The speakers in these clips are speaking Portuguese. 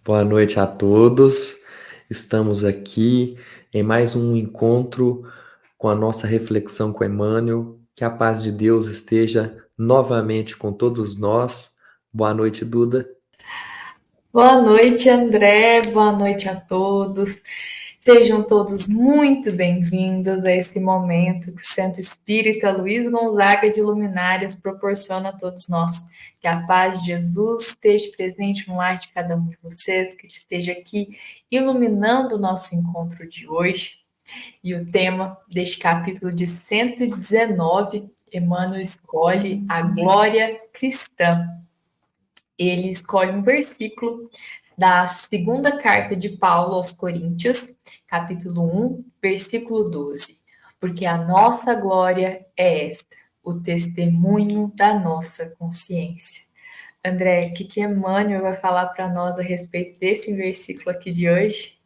Boa noite a todos. Estamos aqui em mais um encontro com a nossa reflexão com Emmanuel. Que a paz de Deus esteja novamente com todos nós. Boa noite, Duda. Boa noite, André. Boa noite a todos. Sejam todos muito bem-vindos a esse momento que o Centro Espírita Luiz Gonzaga de Luminárias proporciona a todos nós. Que a paz de Jesus esteja presente no lar de cada um de vocês, que ele esteja aqui iluminando o nosso encontro de hoje. E o tema deste capítulo de 119, Emmanuel escolhe a glória cristã. Ele escolhe um versículo da segunda carta de Paulo aos Coríntios, capítulo 1, versículo 12. Porque a nossa glória é esta, o testemunho da nossa consciência. André, o que Emmanuel vai falar para nós a respeito desse versículo aqui de hoje?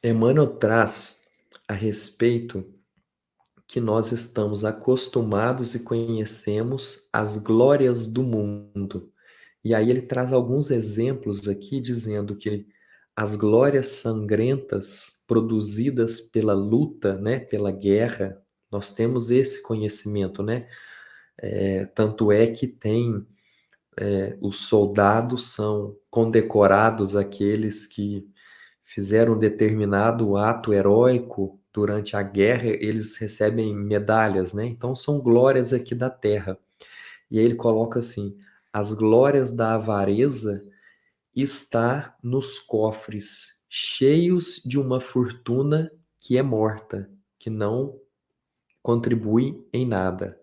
Emmanuel traz a respeito que nós estamos acostumados e conhecemos as glórias do mundo. E aí ele traz alguns exemplos aqui dizendo que as glórias sangrentas produzidas pela luta, né, pela guerra, nós temos esse conhecimento, né? Tanto é que os soldados são condecorados aqueles que fizeram um determinado ato heróico durante a guerra, eles recebem medalhas, né? Então são glórias aqui da terra. E aí ele coloca assim: as glórias da avareza está nos cofres cheios de uma fortuna que é morta, que não contribui em nada.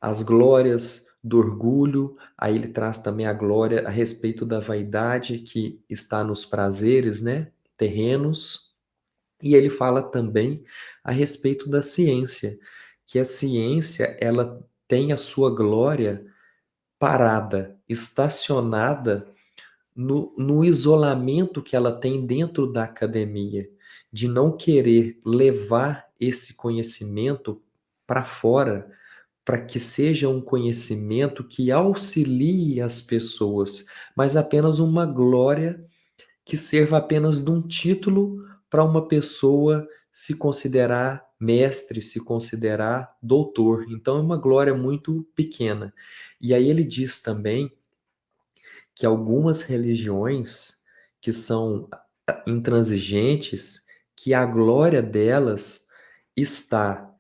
As glórias do orgulho, aí ele traz também a glória a respeito da vaidade que está nos prazeres, né, terrenos, e ele fala também a respeito da ciência, que a ciência ela tem a sua glória parada, estacionada no isolamento que ela tem dentro da academia, de não querer levar esse conhecimento para fora, para que seja um conhecimento que auxilie as pessoas, mas apenas uma glória que serva apenas de um título para uma pessoa se considerar mestre, se considerar doutor. Então é uma glória muito pequena. E aí ele diz também que algumas religiões que são intransigentes, que a glória delas está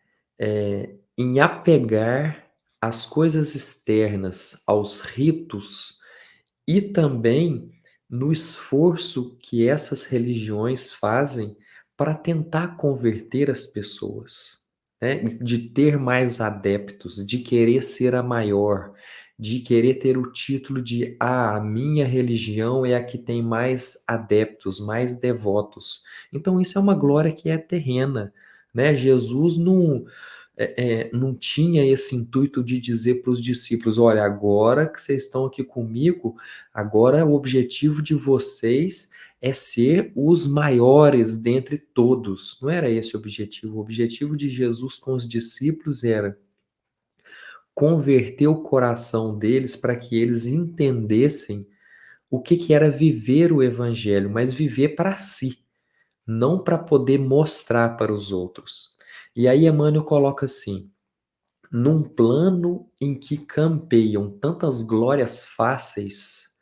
em apegar às coisas externas, aos ritos, e também no esforço que essas religiões fazem para tentar converter as pessoas, né? De ter mais adeptos, de querer ser a maior, de querer ter o título de a minha religião é a que tem mais adeptos, mais devotos. Então isso é uma glória que é terrena, né? Jesus não tinha esse intuito de dizer para os discípulos: olha, agora que vocês estão aqui comigo, agora o objetivo de vocês é ser os maiores dentre todos. Não era esse o objetivo. O objetivo de Jesus com os discípulos era converter o coração deles para que eles entendessem o que era viver o evangelho, mas viver para si, não para poder mostrar para os outros. E aí Emmanuel coloca assim: num plano em que campeiam tantas glórias fáceis,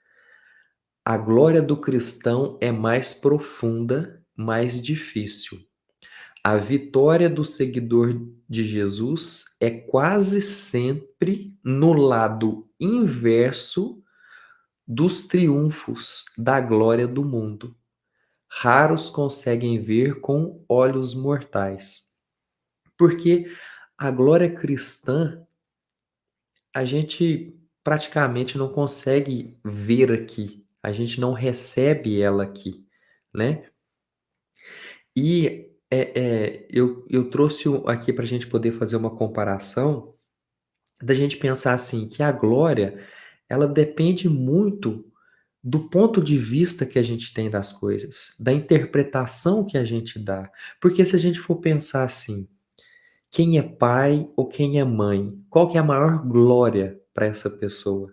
a glória do cristão é mais profunda, mais difícil. A vitória do seguidor de Jesus é quase sempre no lado inverso dos triunfos da glória do mundo. Raros conseguem ver com olhos mortais. Porque a glória cristã a gente praticamente não consegue ver aqui, a gente não recebe ela aqui, né? E eu trouxe aqui para a gente poder fazer uma comparação, da gente pensar assim, que a glória, ela depende muito do ponto de vista que a gente tem das coisas, da interpretação que a gente dá. Porque se a gente for pensar assim, quem é pai ou quem é mãe, qual que é a maior glória para essa pessoa?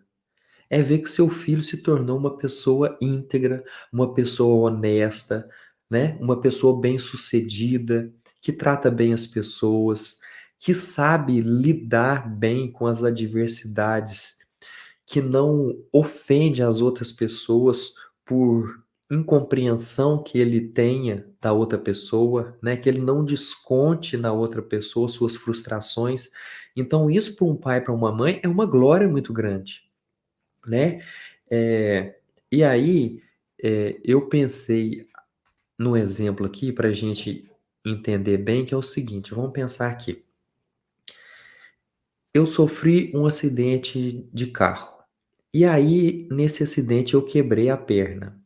É ver que seu filho se tornou uma pessoa íntegra, uma pessoa honesta, né? Uma pessoa bem-sucedida, que trata bem as pessoas, que sabe lidar bem com as adversidades, que não ofende as outras pessoas por incompreensão que ele tenha da outra pessoa, né? Que ele não desconte na outra pessoa suas frustrações. Então, isso para um pai, para uma mãe, é uma glória muito grande, né? E aí, eu pensei no exemplo aqui para a gente entender bem, que é o seguinte: vamos pensar aqui. Eu sofri um acidente de carro. E aí, nesse acidente, eu quebrei a perna.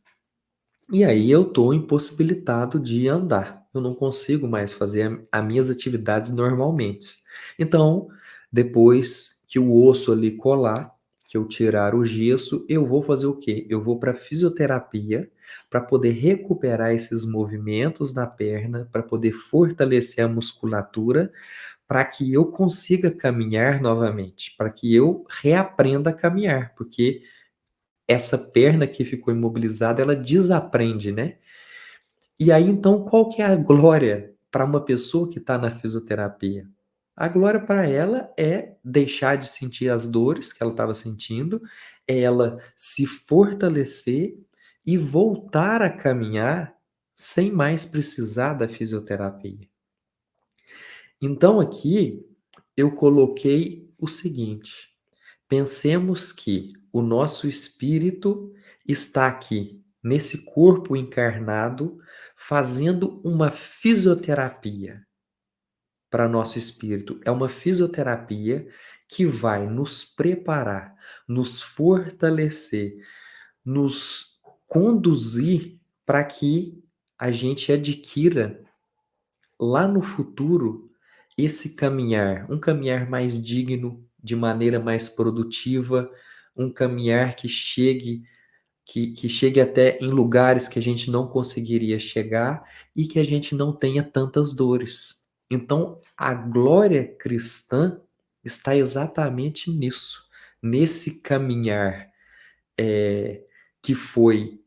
E aí, eu estou impossibilitado de andar. Eu não consigo mais fazer as minhas atividades normalmente. Então, depois que o osso ali colar, que eu tirar o gesso, eu vou fazer o quê? Eu vou para fisioterapia para poder recuperar esses movimentos na perna, para poder fortalecer a musculatura para que eu consiga caminhar novamente, para que eu reaprenda a caminhar, porque essa perna que ficou imobilizada, ela desaprende, né? E aí, então, qual que é a glória para uma pessoa que está na fisioterapia? A glória para ela é deixar de sentir as dores que ela estava sentindo, é ela se fortalecer e voltar a caminhar sem mais precisar da fisioterapia. Então, aqui eu coloquei o seguinte: pensemos que o nosso espírito está aqui, nesse corpo encarnado, fazendo uma fisioterapia para nosso espírito. É uma fisioterapia que vai nos preparar, nos fortalecer, nos conduzir para que a gente adquira lá no futuro esse caminhar, um caminhar mais digno, de maneira mais produtiva, um caminhar que chegue até em lugares que a gente não conseguiria chegar e que a gente não tenha tantas dores. Então, a glória cristã está exatamente nisso, nesse caminhar que foi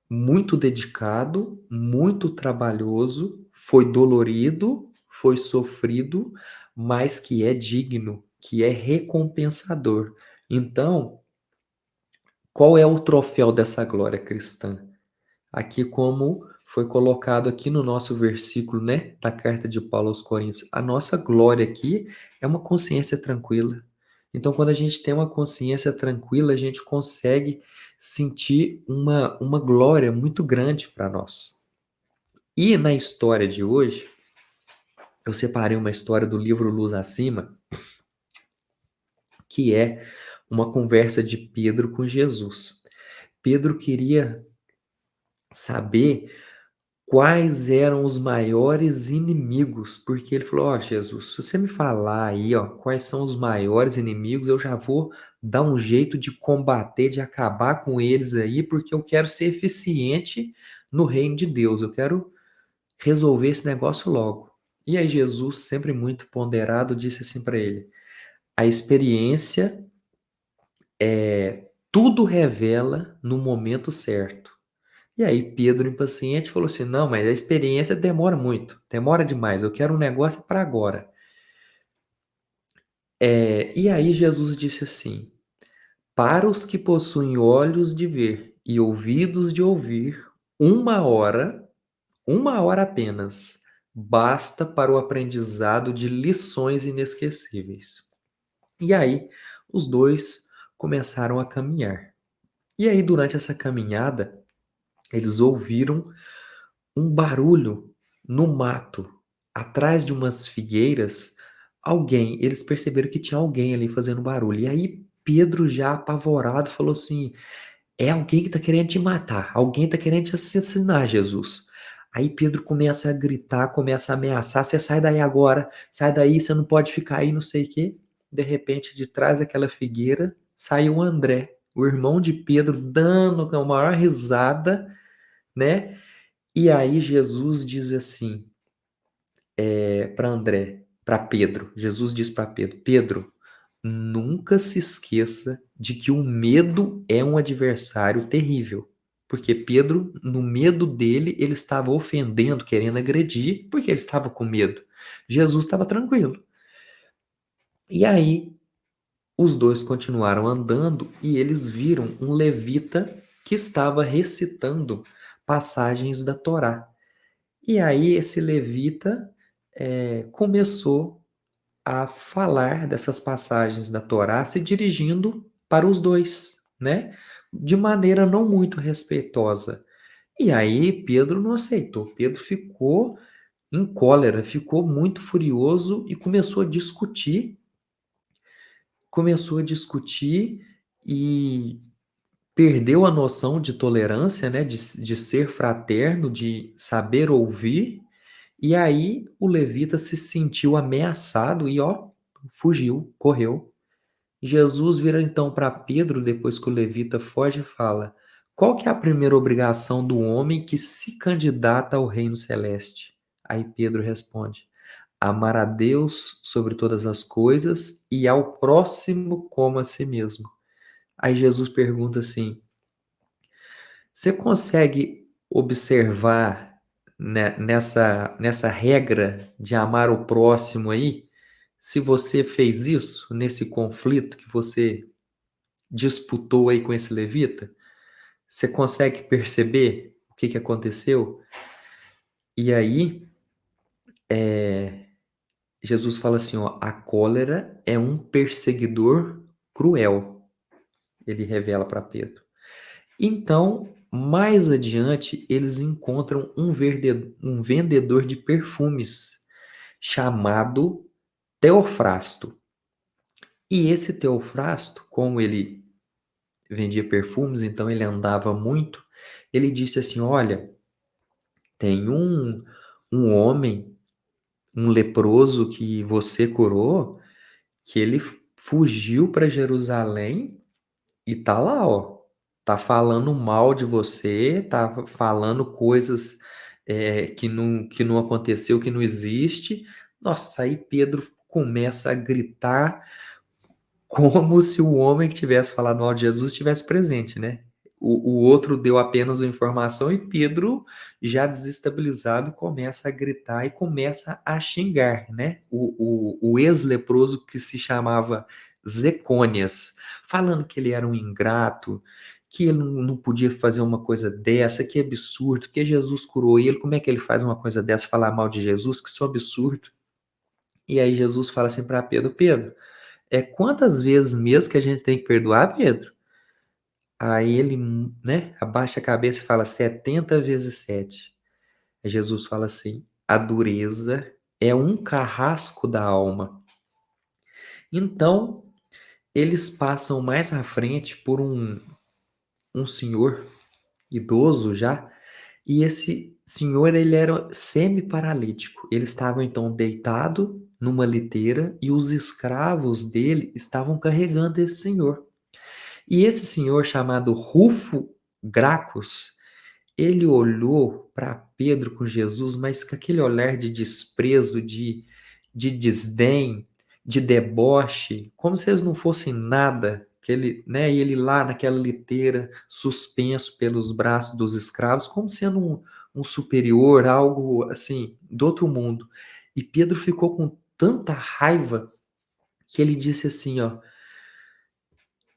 muito dedicado, muito trabalhoso, foi dolorido, foi sofrido, mas que é digno, que é recompensador. Então, qual é o troféu dessa glória cristã? Aqui, como foi colocado aqui no nosso versículo, né, da carta de Paulo aos Coríntios, a nossa glória aqui é uma consciência tranquila. Então, quando a gente tem uma consciência tranquila, a gente consegue sentir uma glória muito grande para nós. E na história de hoje, eu separei uma história do livro Luz Acima, que é uma conversa de Pedro com Jesus. Pedro queria saber quais eram os maiores inimigos, porque ele falou: ó, Jesus, se você me falar aí, ó, quais são os maiores inimigos, eu já vou dar um jeito de combater, de acabar com eles aí, porque eu quero ser eficiente no reino de Deus, eu quero resolver esse negócio logo. E aí Jesus, sempre muito ponderado, disse assim para ele: a experiência tudo revela no momento certo. E aí Pedro, impaciente, falou assim: não, mas a experiência demora muito, demora demais, eu quero um negócio para agora. E aí Jesus disse assim: para os que possuem olhos de ver e ouvidos de ouvir, uma hora apenas, basta para o aprendizado de lições inesquecíveis. E aí os dois começaram a caminhar. E aí, durante essa caminhada, eles ouviram um barulho no mato, atrás de umas figueiras. Eles perceberam que tinha alguém ali fazendo barulho. E aí Pedro, já apavorado, falou assim: é alguém que está querendo te matar, alguém está querendo te assassinar, Jesus. Aí Pedro começa a gritar, começa a ameaçar: você sai daí agora, sai daí, você não pode ficar aí, não sei o quê. De repente, de trás daquela figueira, saiu o André, o irmão de Pedro, dando a maior risada, né? E aí Jesus diz assim, para André, para Pedro, Jesus diz para Pedro: Pedro, nunca se esqueça de que o medo é um adversário terrível. Porque Pedro, no medo dele, ele estava ofendendo, querendo agredir, porque ele estava com medo. Jesus estava tranquilo. E aí, os dois continuaram andando e eles viram um levita que estava recitando passagens da Torá. E aí, esse levita começou a falar dessas passagens da Torá se dirigindo para os dois, né? De maneira não muito respeitosa. E aí Pedro não aceitou. Pedro ficou em cólera, ficou muito furioso e começou a discutir e perdeu a noção de tolerância, né? De ser fraterno, de saber ouvir. E aí o levita se sentiu ameaçado e ó, fugiu, correu. Jesus vira então para Pedro, depois que o levita foge, e fala: Qual que é a primeira obrigação do homem que se candidata ao reino celeste? Aí Pedro responde: Amar a Deus sobre todas as coisas e ao próximo como a si mesmo. Aí Jesus pergunta assim: Você consegue observar, né, nessa regra de amar o próximo aí? Se você fez isso nesse conflito que você disputou aí com esse levita, você consegue perceber o que aconteceu? E aí, Jesus fala assim, ó, a cólera é um perseguidor cruel. Ele revela para Pedro. Então, mais adiante, eles encontram um vendedor de perfumes chamado Teofrasto. E esse Teofrasto, como ele vendia perfumes, então ele andava muito, ele disse assim, olha, tem um homem, um leproso que você curou, que ele fugiu para Jerusalém e tá lá, ó. Tá falando mal de você, tá falando coisas que não aconteceu, que não existe. Nossa, aí Pedro começa a gritar como se o homem que tivesse falado mal de Jesus estivesse presente, né? O outro deu apenas a informação e Pedro, já desestabilizado, começa a gritar e começa a xingar, né? O ex-leproso que se chamava Zecônias, falando que ele era um ingrato, que ele não podia fazer uma coisa dessa, que absurdo, que Jesus curou ele, como é que ele faz uma coisa dessa, falar mal de Jesus, que isso é um absurdo. E aí Jesus fala assim para Pedro, Pedro, quantas vezes mesmo que a gente tem que perdoar, Pedro? Aí ele, né, abaixa a cabeça e fala 70 vezes 7. Aí Jesus fala assim: a dureza é um carrasco da alma. Então, eles passam mais à frente por um senhor idoso já, e esse senhor ele era semi-paralítico. Ele estava então deitado numa liteira e os escravos dele estavam carregando esse senhor. E esse senhor chamado Rufo Gracchus, ele olhou para Pedro com Jesus, mas com aquele olhar de desprezo, de desdém, de deboche, como se eles não fossem nada. E ele lá naquela liteira, suspenso pelos braços dos escravos, como sendo um superior, algo assim, do outro mundo. E Pedro ficou com tanta raiva que ele disse assim, ó,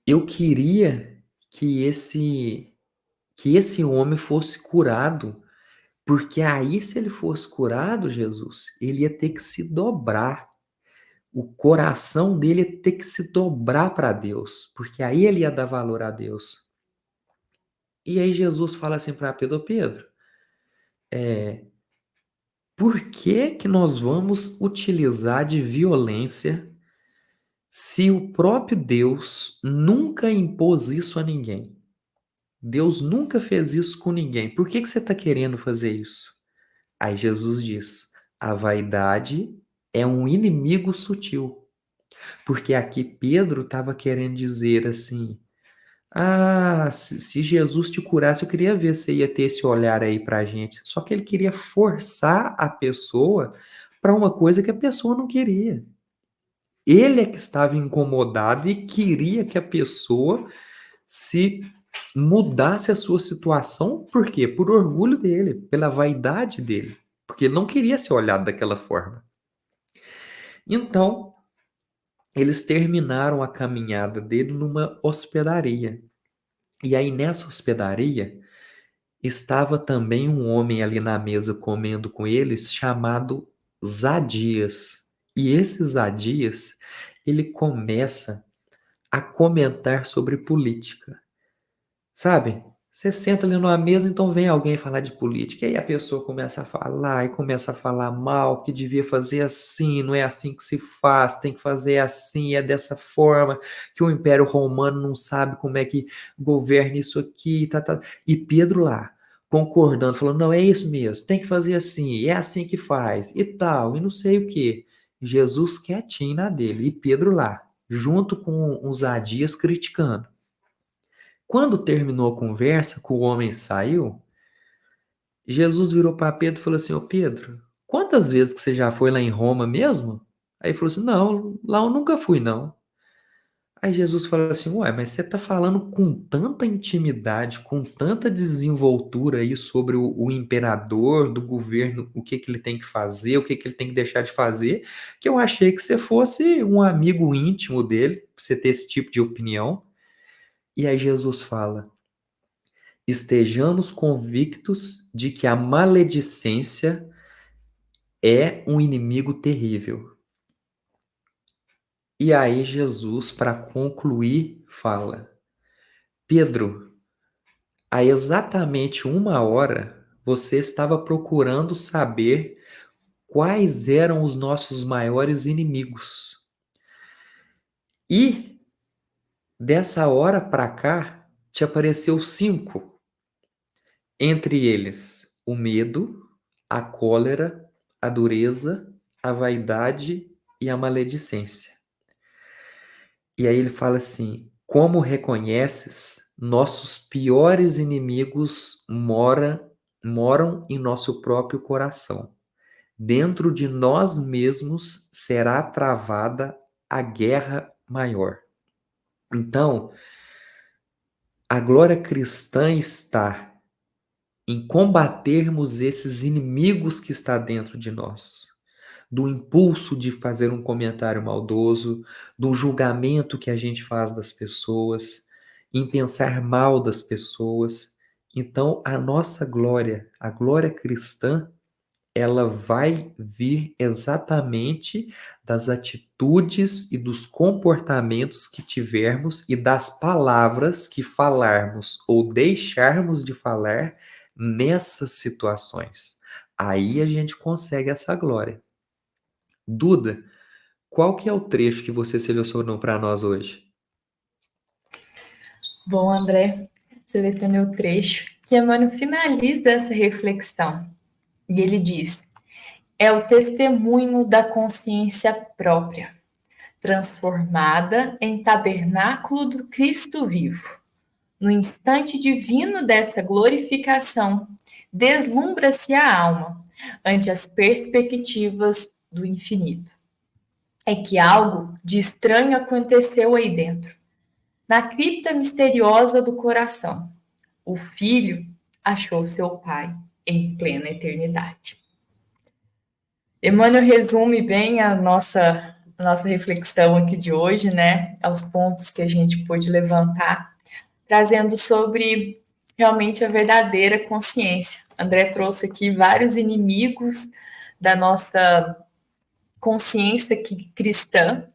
eu queria que esse homem fosse curado, porque aí se ele fosse curado, Jesus, ele ia ter que se dobrar. O coração dele ia ter que se dobrar para Deus, porque aí ele ia dar valor a Deus. E aí Jesus fala assim para Pedro, Pedro, por que que nós vamos utilizar de violência se o próprio Deus nunca impôs isso a ninguém? Deus nunca fez isso com ninguém. Por que que você está querendo fazer isso? Aí Jesus diz: a vaidade é um inimigo sutil. Porque aqui Pedro estava querendo dizer assim: ah, se Jesus te curasse, eu queria ver se ia ter esse olhar aí pra gente. Só que ele queria forçar a pessoa para uma coisa que a pessoa não queria. Ele é que estava incomodado e queria que a pessoa se mudasse a sua situação, por quê? Por orgulho dele, pela vaidade dele, porque ele não queria ser olhado daquela forma. Então, eles terminaram a caminhada dele numa hospedaria. E aí, nessa hospedaria, estava também um homem ali na mesa comendo com eles, chamado Zadias. E esse Zadias, ele começa a comentar sobre política. Sabe? Você senta ali numa mesa, então vem alguém falar de política, e aí a pessoa começa a falar, e começa a falar mal, que devia fazer assim, não é assim que se faz, tem que fazer assim, é dessa forma, que o Império Romano não sabe como é que governa isso aqui, tá, tá. E Pedro lá, concordando, falando, não, é isso mesmo, tem que fazer assim, é assim que faz, e tal, e não sei o quê. Jesus quietinho na dele, e Pedro lá, junto com os Zadias criticando. Quando terminou a conversa, que o homem saiu, Jesus virou para Pedro e falou assim: Ô Pedro, quantas vezes que você já foi lá em Roma mesmo? Aí ele falou assim: Não, lá eu nunca fui, não. Aí Jesus falou assim: Ué, mas você está falando com tanta intimidade, com tanta desenvoltura aí sobre o imperador, do governo, o que que ele tem que fazer, o que que ele tem que deixar de fazer, que eu achei que você fosse um amigo íntimo dele, pra você ter esse tipo de opinião. E aí Jesus fala: Estejamos convictos de que a maledicência é um inimigo terrível. E aí Jesus, para concluir, fala: Pedro, há exatamente 1 hora você estava procurando saber quais eram os nossos maiores inimigos. E dessa hora para cá te apareceu 5. Entre eles, o medo, a cólera, a dureza, a vaidade e a maledicência. E aí ele fala assim: como reconheces, nossos piores inimigos moram em nosso próprio coração. Dentro de nós mesmos será travada a guerra maior. Então, a glória cristã está em combatermos esses inimigos que está dentro de nós, do impulso de fazer um comentário maldoso, do julgamento que a gente faz das pessoas, em pensar mal das pessoas. Então, a nossa glória, a glória cristã, ela vai vir exatamente das atitudes e dos comportamentos que tivermos e das palavras que falarmos ou deixarmos de falar nessas situações. Aí a gente consegue essa glória. Duda, qual que é o trecho que você selecionou para nós hoje? Bom, André, selecionei o trecho que Emmanuel finaliza essa reflexão. E ele diz: é o testemunho da consciência própria, transformada em tabernáculo do Cristo vivo. No instante divino desta glorificação, deslumbra-se a alma ante as perspectivas do infinito. É que algo de estranho aconteceu aí dentro, na cripta misteriosa do coração. O filho achou seu pai em plena eternidade. Emmanuel resume bem a nossa reflexão aqui de hoje, né? Aos pontos que a gente pôde levantar, trazendo sobre realmente a verdadeira consciência. André trouxe aqui vários inimigos da nossa consciência cristã,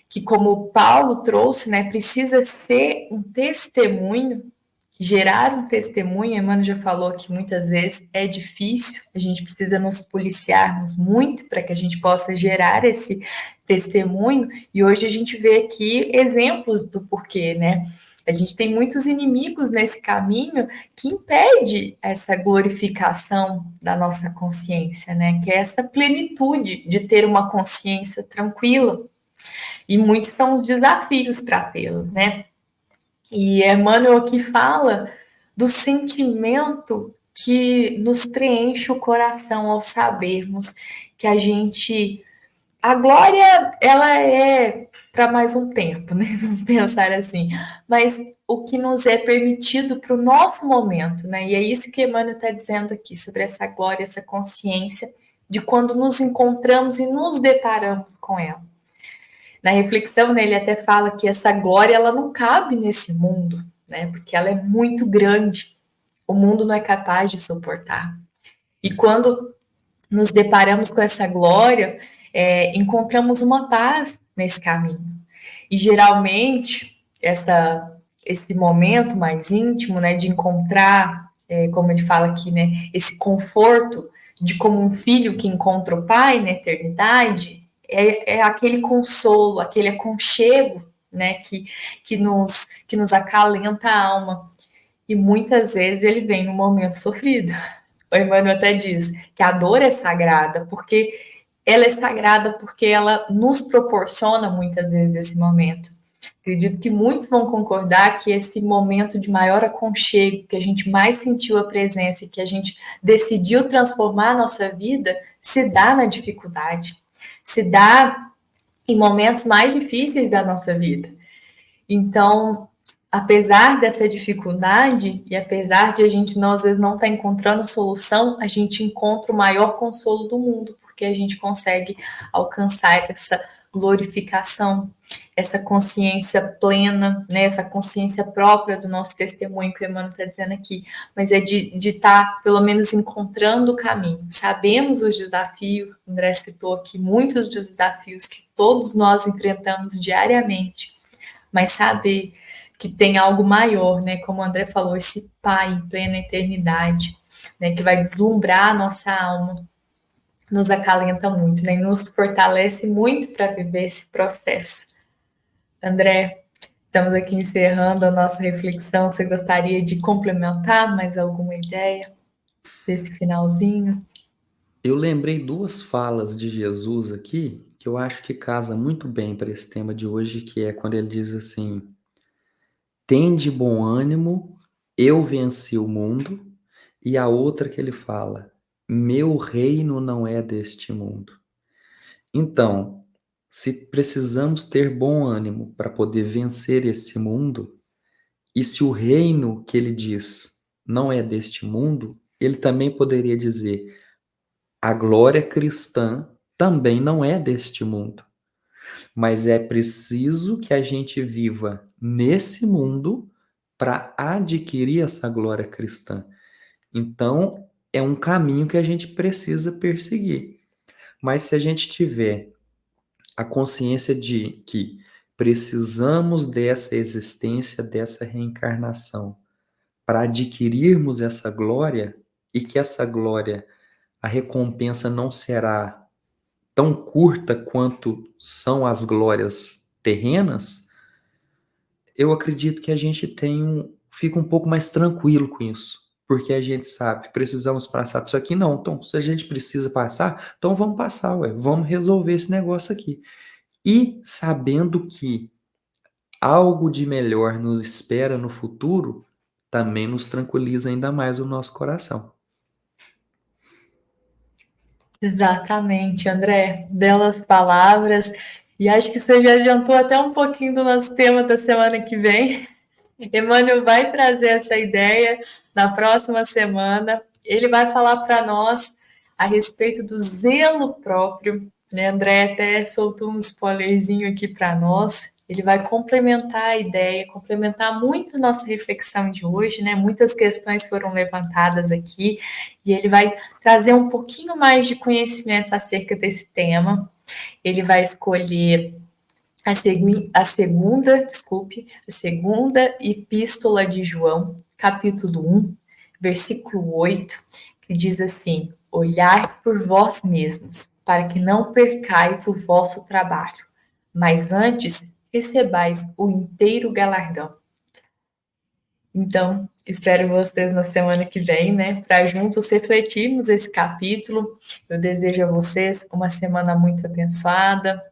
que como Paulo trouxe, né, precisa ser um testemunho, gerar um testemunho. Emmanuel já falou que muitas vezes é difícil, a gente precisa nos policiarmos muito para que a gente possa gerar esse testemunho, e hoje a gente vê aqui exemplos do porquê, né? A gente tem muitos inimigos nesse caminho que impede essa glorificação da nossa consciência, né? Que é essa plenitude de ter uma consciência tranquila. E muitos são os desafios para tê-los, né? E Emmanuel aqui fala do sentimento que nos preenche o coração ao sabermos que a gente a glória, ela é para mais um tempo, né? Vamos pensar assim. Mas o que nos é permitido para o nosso momento, né? E é isso que Emmanuel está dizendo aqui, sobre essa glória, essa consciência de quando nos encontramos e nos deparamos com ela. Na reflexão, né, ele até fala que essa glória, ela não cabe nesse mundo, né? Porque ela é muito grande. O mundo não é capaz de suportar. E quando nos deparamos com essa glória, encontramos uma paz nesse caminho. E geralmente, esse momento mais íntimo, né, de encontrar, como ele fala aqui, né, esse conforto de como um filho que encontra o pai na eternidade, é aquele consolo, aquele aconchego, né, que nos acalenta a alma. E muitas vezes ele vem no momento sofrido. O Emmanuel até diz que a dor é sagrada, porque ela é sagrada porque ela nos proporciona muitas vezes esse momento. Acredito que muitos vão concordar que esse momento de maior aconchego, que a gente mais sentiu a presença e que a gente decidiu transformar a nossa vida, se dá na dificuldade, se dá em momentos mais difíceis da nossa vida. Então, apesar dessa dificuldade e apesar de a gente não, às vezes não estar encontrando solução, a gente encontra o maior consolo do mundo, porque a gente consegue alcançar essa glorificação, essa consciência plena, né, essa consciência própria do nosso testemunho que o Emmanuel está dizendo aqui, mas é de estar, pelo menos, encontrando o caminho. Sabemos os desafios, André citou aqui muitos dos desafios que todos nós enfrentamos diariamente, mas saber que tem algo maior, né? Como o André falou, esse Pai em plena eternidade, né? Que vai deslumbrar a nossa alma, nos acalenta muito, né? E nos fortalece muito para viver esse processo. André, estamos aqui encerrando a nossa reflexão. Você gostaria de complementar mais alguma ideia desse finalzinho? Eu lembrei duas falas de Jesus aqui que eu acho que casa muito bem para esse tema de hoje, que é quando ele diz assim: "Tende bom ânimo, eu venci o mundo", e a outra que ele fala: "Meu reino não é deste mundo". Então, se precisamos ter bom ânimo para poder vencer esse mundo, e se o reino que ele diz não é deste mundo, ele também poderia dizer: a glória cristã também não é deste mundo, mas é preciso que a gente viva nesse mundo para adquirir essa glória cristã. Então, é um caminho que a gente precisa perseguir. Mas se a gente tiver a consciência de que precisamos dessa existência, dessa reencarnação, para adquirirmos essa glória, e que essa glória, a recompensa não será tão curta quanto são as glórias terrenas, eu acredito que a gente fica um pouco mais tranquilo com isso. Porque a gente sabe, precisamos passar por isso aqui, não. Então, se a gente precisa passar, então vamos passar, ué, vamos resolver esse negócio aqui. E sabendo que algo de melhor nos espera no futuro, também nos tranquiliza ainda mais o nosso coração. Exatamente, André. Belas palavras. E acho que você já adiantou até um pouquinho do nosso tema da semana que vem. Emmanuel vai trazer essa ideia na próxima semana. Ele vai falar para nós a respeito do zelo próprio, né? André até soltou um spoilerzinho aqui para nós. Ele vai complementar a ideia, complementar muito a nossa reflexão de hoje, né? Muitas questões foram levantadas aqui e ele vai trazer um pouquinho mais de conhecimento acerca desse tema. Ele vai escolher a segunda epístola de João, capítulo 1, versículo 8, que diz assim: olhai por vós mesmos, para que não percais o vosso trabalho, mas antes recebais o inteiro galardão. Então, espero vocês na semana que vem, né? Para juntos refletirmos esse capítulo. Eu desejo a vocês uma semana muito abençoada,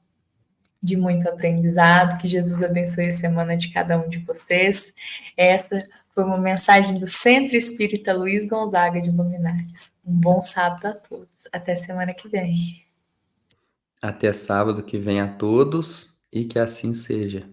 de muito aprendizado, que Jesus abençoe a semana de cada um de vocês. Essa foi uma mensagem do Centro Espírita Luiz Gonzaga de Luminares. Um bom sábado a todos. Até semana que vem. Até sábado que vem a todos e que assim seja.